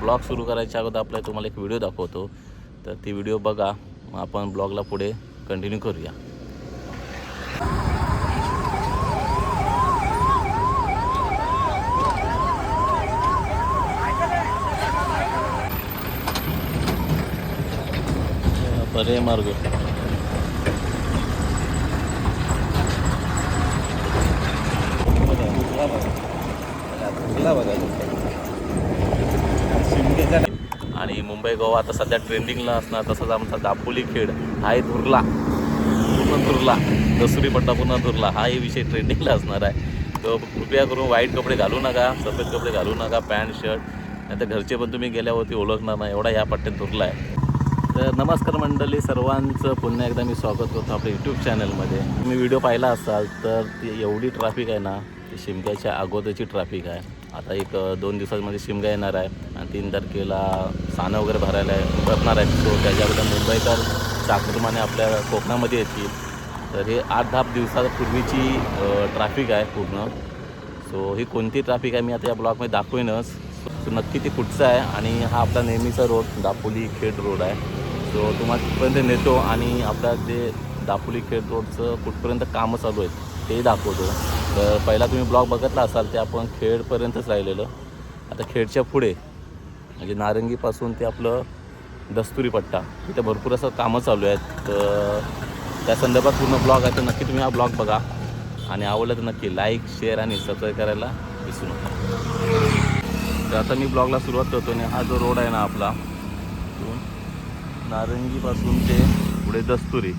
Blog सुरू करायच्या अगोदर आपल्याला तुम्हाला एक व्हिडिओ दाखवतो, तर ती व्हिडिओ बघा, मग आपण ब्लॉगला पुढे कंटिन्यू करूया. पर्याय मार्ग आणि मुंबई गोवा आता सध्या ट्रेंडिंगला असणार. तसंच आमचा दापोली खेड हाही धुरला, पूर्ण धुरला, दसुरी पट्टा पूर्ण धुरला, हाही विषय ट्रेंडिंगला असणार आहे. तर कृपया करून वाईट कपडे घालू नका, सफेद कपडे घालू नका, पॅन्ट शर्ट, नाही तर घरचे पण तुम्ही गेल्यावरती ओळखणार नाही, एवढा या पट्ट्यात धुरला आहे. तर नमस्कार मंडळी, सर्वांचं पुन्हा एकदा मी स्वागत करतो आपल्या यूट्यूब चॅनलमध्ये. तुम्ही व्हिडिओ पाहिला असाल तर ती एवढी ट्रॅफिक आहे ना, ती शिमग्याच्या अगोदरची ट्रॅफिक आहे. आता एक 2 दिवसांमध्ये शिमगा येणार आहे आणि 3 तारखेला सानं वगैरे भरणार आहे. सो त्याच्याबद्दल मुंबईकर चाकरमाने आपल्या कोकणामध्ये येतील. तर हे 8-10 दिवसापूर्वीची ट्रॅफिक आहे पूर्ण. सो ही कोणती ट्रॅफिक आहे मी आता या ब्लॉगमध्ये दाखवेनच. सो नक्की ती कुठचं आहे आणि हा आपला नेहमीचा रोड दापोली खेड रोड आहे. सो तुम्हाला तिथपर्यंत नेतो आणि आपल्या जे दापोली खेड रोडचं कुठपर्यंत कामं चालू आहेत ते दाखवतो. तर पहिला तुम्ही ब्लॉग बघितला असाल ते आपण खेडपर्यंतच राहिलेलं. आता खेडच्या पुढे म्हणजे नारंगीपासून ते आपलं दस्तुरी पट्टा, तिथे भरपूर असं कामं चालू आहेत. तर त्या संदर्भात पूर्ण ब्लॉग आहे, तर नक्की तुम्ही हा ब्लॉग बघा आणि आवडलं तर नक्की लाईक, शेअर आणि सबस्क्राईब करायला विसरू नका. तर आता मी ब्लॉगला सुरुवात करतो आणि हा जो रोड आहे ना आपला, नारंगीपासून ते पुढे दस्तुरी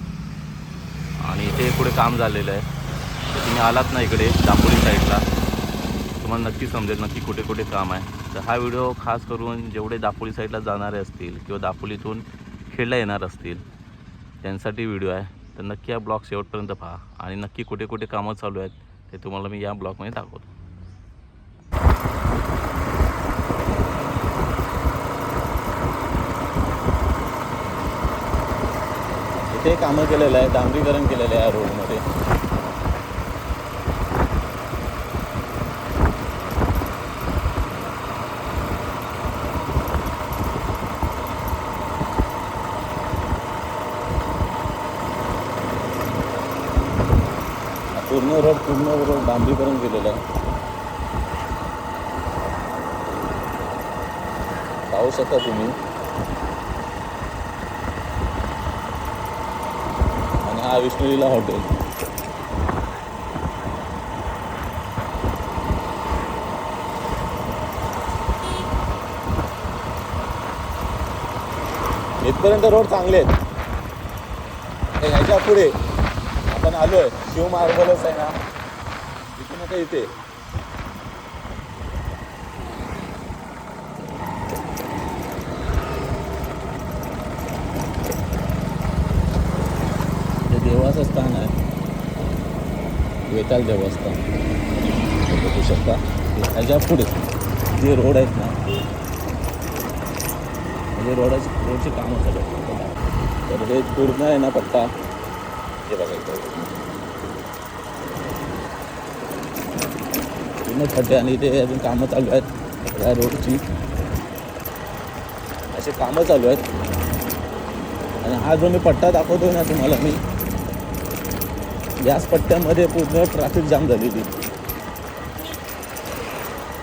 आणि इथे पुढे काम झालेलं आहे. तर तुम्ही आलात ना इकडे दापोली साईडला, तुम्हाला नक्की समजेल नक्की कुठे कुठे काम आहे. तर हा व्हिडिओ खास करून जेवढे दापोली साईडला जाणारे असतील किंवा दापोलीतून खेडला येणार असतील त्यांसाठी व्हिडिओ आहे. तर नक्की हा ब्लॉग शेवटपर्यंत पहा आणि नक्की कुठे कुठे कामं चालू आहेत ते तुम्हाला मी या ब्लॉगमध्ये दाखवतो. इथे कामं केलेलं आहे, डांबरीकरण केलेलं आहे या रोडमध्ये. पूर्ण रोड डांबरीकरण केलेलं आहे. पाहू शकता तुम्ही. आणि हा विष्णुलीला हॉटेल. इथपर्यंत रोड चांगले आहेत. ह्याच्या पुढे आपण आलोय शिव मार्बलच आहे ना, इथून आता इथे देवाचं स्थान आहे, वेताल देवस्थान बघू शकता. ह्याच्या पुढे जे रोड आहेत ना, म्हणजे रोडची कामं चालू आहेत. तर हे पूर्ण आहे ना पट्टा, हे बघायचं पूर्ण खड्डे आणि इथे अजून कामं चालू आहेत या रोडची. असे कामं चालू आहेत. आणि हा जो मी पट्टा दाखवतोय ना तुम्हाला, मी याच पट्ट्यामध्ये पूर्ण ट्रॅफिक जाम झालेली.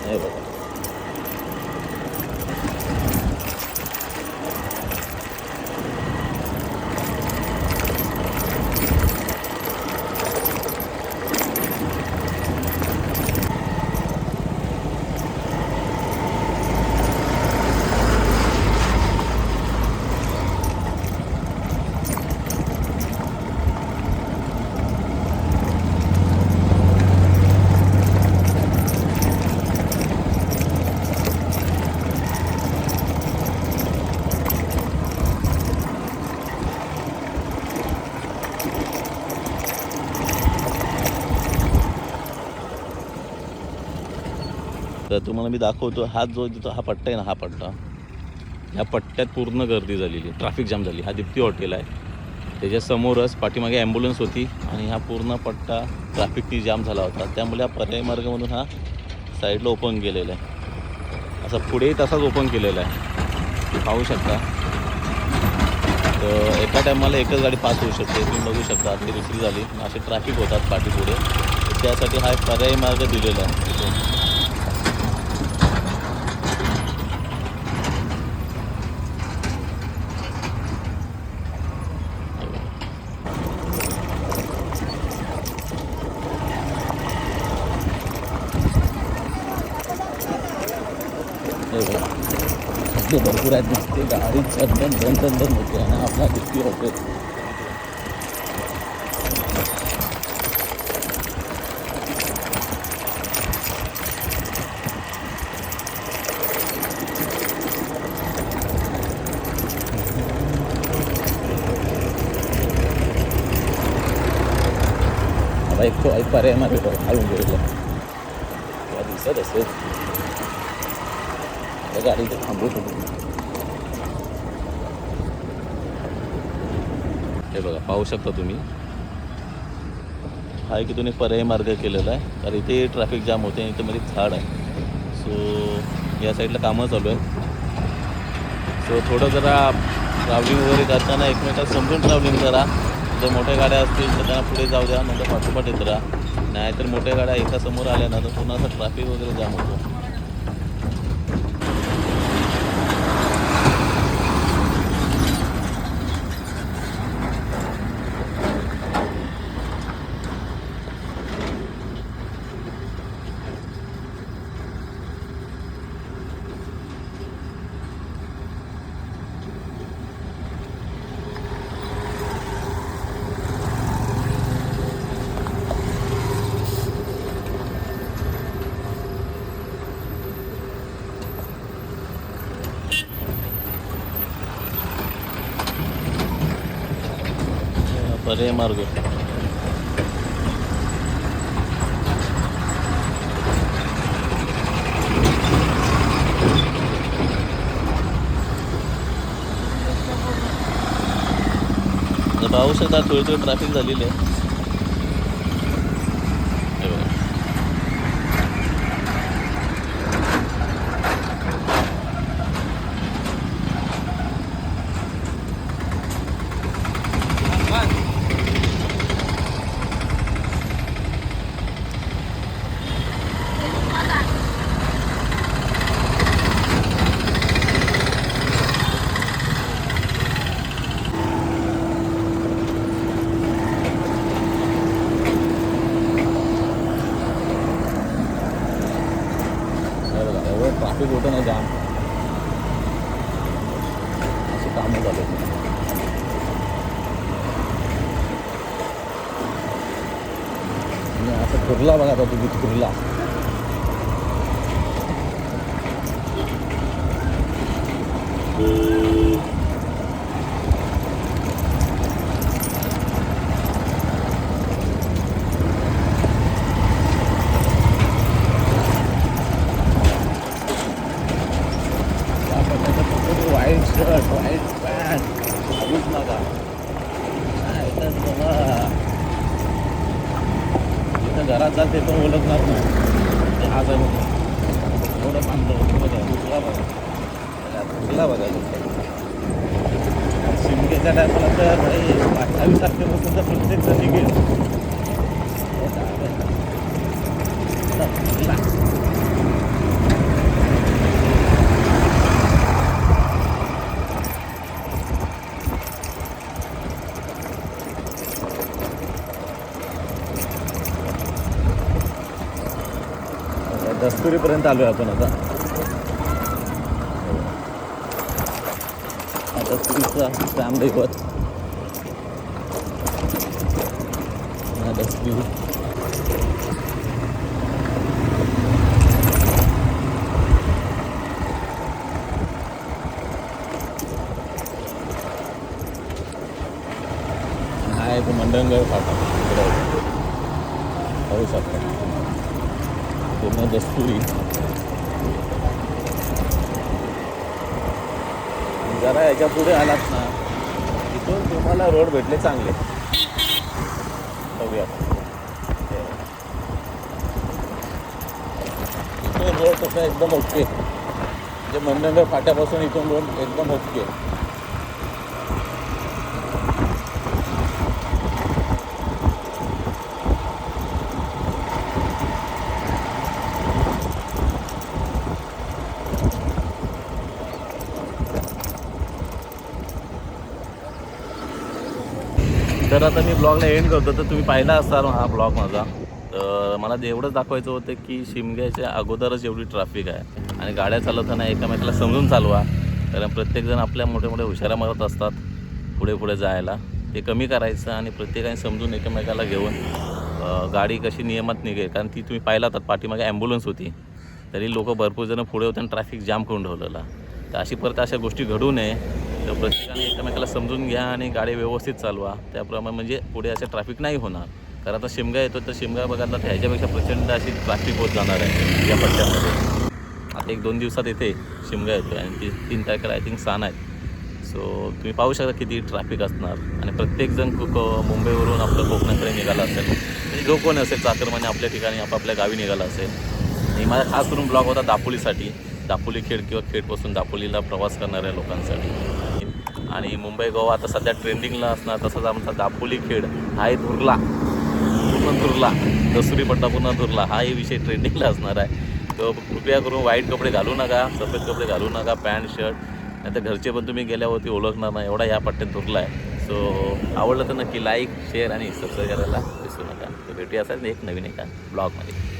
हे बघा, तर तुम्हाला मी दाखवतो. हा जो जिथं हा पट्टा आहे ना, हा पट्टा, ह्या पट्ट्यात पूर्ण गर्दी झालेली, ट्रॅफिक जाम झाली. हा दीप्ती हॉटेल आहे, त्याच्यासमोरच पाठीमागे ॲम्ब्युलन्स होती आणि हा पूर्ण पट्टा ट्रॅफिकनी जाम झाला होता. त्यामुळे हा पर्याय मार्गामधून हा साईडला ओपन केलेला आहे. असं पुढेही तसाच ओपन केलेला आहे, पाहू शकता. तर एका टायमाला एकच गाडी पास होऊ शकते, तुम्ही बघू शकता. ती दुसरी झाली, असे ट्रॅफिक होतात पाठीपुढे, त्यासाठी हा एक पर्यायी मार्ग दिलेला आहे. भरपूर आहेत दिसते, गाडी चंदन होते आणि आपला किती होते. आता एक पर्याय मार्ग घालून गेलेला दिसत असेल, गाडी ते थांबवत होती. हे बघा, पाहू शकता तुम्ही, हा इथून एक पर्यायी मार्ग केलेला आहे, कारण इथे ट्रॅफिक जाम होते. इथे मध्ये झाड आहे, सो या साईडला कामं चालू आहे. सो थोडं जरा ट्रॅव्हलिंग वगैरे करताना एकमेकात समजून ट्रॅव्हलिंग करा. जर मोठ्या गाड्या असतील तर त्यांना पुढे जाऊ द्या, नंतर पाठोपाठ येत राहा. नाहीतर मोठ्या गाड्या एका समोर आल्या ना तर पुन्हा असं ट्रॅफिक वगैरे जाम होतो. पर्यायी मार्ग पाहू शकता. थोडी ट्रॅफिक झालेली आहे. ट्रॅफिक होतं ना जाम, असे कामं झाले. असं कुर्ला बघा, आता तुम्ही Kurla white shirt, white pant, भाऊच नका इथं घरात जाते पण ओळखणार नाही. आज आहे एवढं बांधलं बघा शिमग्याच्या टायमाला तर भाई 28 तारखेपासून तर प्रत्येक जण निघेल. दस्तुरीपर्यंत आलो आहे आपण आता. दस्तुरीचा स्टॅम्प दैवत दस्तुरी. हा आहे तो मंडणगड फाटा, पाहू शकता पूर्ण दस्तुरी. जरा याच्या पुढे आलात ना, इथून तुम्हाला रोड भेटले चांगले. बघूया इथून रोड तसा एकदम ओके. म्हणजे मंडणगड फाट्यापासून इथून रोड एकदम ओके. तर आता मी ब्लॉगला एंड करतो. तर तुम्ही पाहिला असाल हा ब्लॉग माझा. तर मला एवढंच दाखवायचं होतं की शिमग्याच्या अगोदरच एवढी ट्रॅफिक आहे आणि गाड्या चालवताना एकमेकाला समजून चालवा. कारण प्रत्येकजण आपल्या मोठे मोठे हुशाऱ्या मारत असतात पुढे पुढे जायला. ते कमी करायचं आणि प्रत्येकाने समजून एकमेकाला घेऊन गाडी कशी नियमात निघेल. कारण ती तुम्ही पाहिला तर पाठीमागे ॲम्ब्युलन्स होती तरी लोक भरपूर जण पुढे होते आणि ट्रॅफिक जाम करून ठेवलेला. तर अशी परत अशा गोष्टी घडू नये. तर प्रत्येकाने एकमेकाला समजून घ्या आणि गाडी व्यवस्थित चालवा. त्याप्रमाणे म्हणजे पुढे असं ट्रॅफिक नाही होणार. कारण आता शिमगा येतो तर शिमगा बघायला ह्याच्यापेक्षा प्रचंड अशी ट्रॅफिक होत जाणार आहे या पट्ट्यामध्ये. आता 1-2 दिवसात इथे शिमगा येतो आणि 3 तारखेला आय थिंक सण आहेत. सो तुम्ही पाहू शकता किती ट्रॅफिक असणार आणि प्रत्येकजण मुंबईवरून आपलं कोकणाकडे निघाला असेल. म्हणजे जो कोण असेल चाकरमाने आपल्या ठिकाणी आपापल्या गावी निघाला असेल. आणि माझा खास करून ब्लॉग होता दापोलीसाठी. दापोली खेड किंवा खेडपासून दापोलीला प्रवास करणाऱ्या लोकांसाठी. आणि मुंबई गोवा आता सध्या ट्रेंडिंगला असणार. तसंच आमचा दापोली खेड हाही धुरला, पूर्ण धुरला, दसुरी पट्टा पूर्ण धुरला हाही विषय ट्रेंडिंगला असणार आहे. तर कृपया करून वाईट कपडे घालू नका, सफेद कपडे घालू नका, पॅन्ट शर्ट. नाही तर घरचे पण तुम्ही गेल्यावरती ओळखणार नाही एवढा या पट्ट्यात धुरला आहे. सो आवडलं तर नक्की लाईक शेअर आणि सबस्क्राईब करायला विसरू नका. तर भेटूया असेल एक नवीन एका ब्लॉगमध्ये.